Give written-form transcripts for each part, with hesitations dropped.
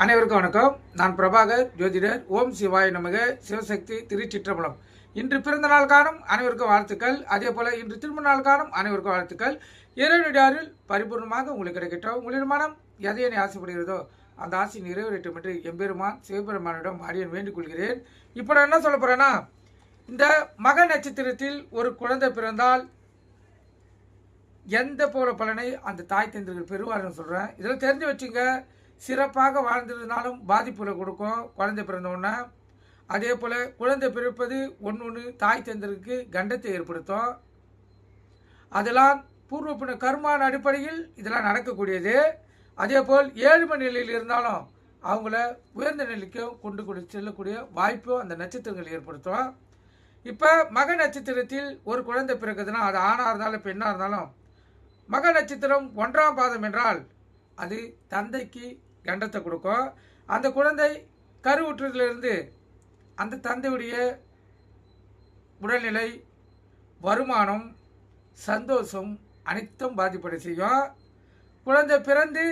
அனைவருக்கும் வணக்கம். நான் பிரபாகர் ஜோதிடர். ஓம் சிவாய நமக. சிவசக்தி திருச்சிற்றம்பலம். இன்று பிறந்த நாள் காணும் அனைவருக்கும் வாழ்த்துக்கள். அதே போல இன்று திருமண நாள் காணும் அனைவருக்கும் வாழ்த்துக்கள். இறைவனுடையாரில் பரிபூர்ணமாக உங்களுக்கு கிடைக்கட்டும். உங்களின் மனம் எதையனை ஆசைப்படுகிறதோ அந்த ஆசை நிறைவேறட்டும் என்று எம்பெருமான் சிவபெருமானிடம் அடியன் வேண்டிக் கொள்கிறேன். இப்போ நான் என்ன சொல்ல போறேன்னா, இந்த மக நட்சத்திரத்தில் ஒரு குழந்தை பிறந்தால் எந்த போல பலனை அந்த தாய் தந்தைகள் பெறுவார்னு சொல்கிறேன். இதெல்லாம் தெரிஞ்சு வச்சுங்க. சிறப்பாக வாழ்ந்திருந்தாலும் பாதிப்புகளை கொடுக்கும் குழந்தை பிறந்தவுடனே. அதே போல் குழந்தை பிறப்பது ஒன்று தாய் தந்தருக்கு கண்டத்தை ஏற்படுத்தும். அதெல்லாம் பூர்வ பின்ன கர்மான அடிப்படையில் இதெல்லாம் நடக்கக்கூடியது. அதே போல் ஏழ்மை நிலையில் இருந்தாலும் அவங்கள உயர்ந்த நிலைக்கும் கொண்டு செல்லக்கூடிய வாய்ப்பும் அந்த நட்சத்திரங்கள் ஏற்படுத்தும். இப்போ மக நட்சத்திரத்தில் ஒரு குழந்தை பிறகுதுன்னா அது ஆணாக இருந்தாலும் பெண்ணாக இருந்தாலும் மக நட்சத்திரம் 1ஆம் பாதம் என்றால் அது தந்தைக்கு கண்டத்தை கொடுக்கும். அந்த குழந்தை கருவுற்றதிலிருந்து அந்த தந்தையுடைய உடல்நிலை, வருமானம், சந்தோஷம் அனைத்தும் பாதிப்படை செய்யும். குழந்தை பிறந்து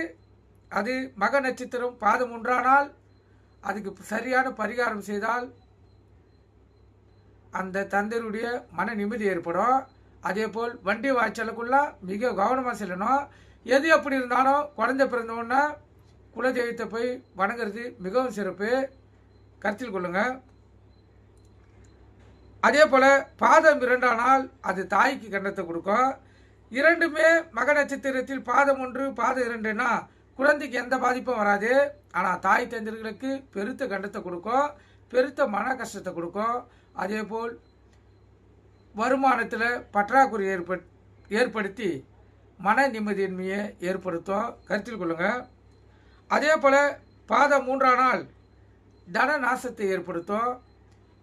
அது மக நட்சத்திரம் பாதம் ஒன்றானால் அதுக்கு சரியான பரிகாரம் செய்தால் அந்த தந்தையுடைய மன நிம்மதி ஏற்படும். அதே போல் வண்டி வாய்ச்சலுக்குள்ள மிக கவனமாக செல்லணும். எது எப்படி இருந்தாலும் குழந்தை பிறந்தவுடனே குலதெய்வத்தை போய் வணங்குறது மிகவும் சிறப்பு, கருத்தில் கொள்ளுங்க. அதே போல் பாதம் 2ஆனால் அது தாய்க்கு கண்டத்தை கொடுக்கும். இரண்டுமே மக நட்சத்திரத்தில் பாதம் 1 பாதம் 2னா குழந்தைக்கு எந்த பாதிப்பும் வராது. ஆனால் தாய் தந்தைகளுக்கு பெருத்த கண்டத்தை கொடுக்கும், பெருத்த மன கஷ்டத்தை கொடுக்கும். அதே போல் வருமானத்தில் பற்றாக்குறை ஏற்படுத்தி மன நிம்மதியின்மையை ஏற்படுத்தும், கருத்தில் கொள்ளுங்க. அதே போல் பாதம் 3ஆனால் தன நாசத்தை ஏற்படுத்தும்.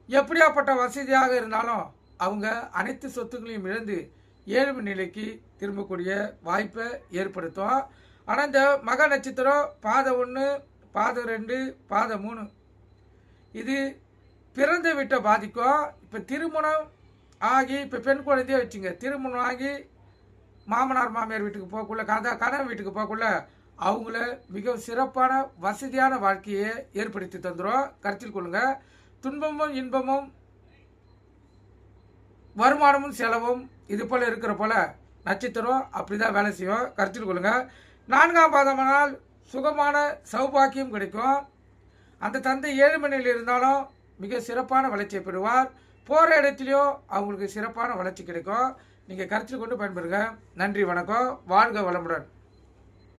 எப்படியாப்பட்ட வசதியாக இருந்தாலும் அவங்க அனைத்து சொத்துக்களையும் இழந்து ஏழ்மை நிலைக்கு திரும்பக்கூடிய வாய்ப்பை ஏற்படுத்தும். ஆனால் இந்த மக நட்சத்திரம் பாதம் 1 பாதம் 2 பாதம் 3 இது பிறந்த வீட்டை பாதிக்கும். இப்போ திருமணம் ஆகி இப்போ பெண் குழந்தையே வச்சுங்க, திருமணம் ஆகி மாமனார் மாமியார் வீட்டுக்கு போகக்குள்ள கணவன் வீட்டுக்கு போகக்குள்ள அவங்கள மிக சிறப்பான வசதியான வாழ்க்கையை ஏற்படுத்தி தந்துடும், கருத்தில் கொள்ளுங்க. துன்பமும் இன்பமும் வருமானமும் செலவும் இது போல் இருக்கிற போல நட்சத்திரம் அப்படி தான் வேலை செய்யும், கருத்தில் கொள்ளுங்க. 4ஆம் பாதமானால் சுகமான சௌபாக்கியம் கிடைக்கும். அந்த தந்தை ஏழ்மை நிலையில் இருந்தாலும் மிக சிறப்பான வளர்ச்சியை பெறுவார். போகிற இடத்துலையும் அவங்களுக்கு சிறப்பான வளர்ச்சி கிடைக்கும். நீங்கள் கருத்தில் கொண்டு பயன்பெறுங்க. நன்றி, வணக்கம், வாழ்க வளமுடன்.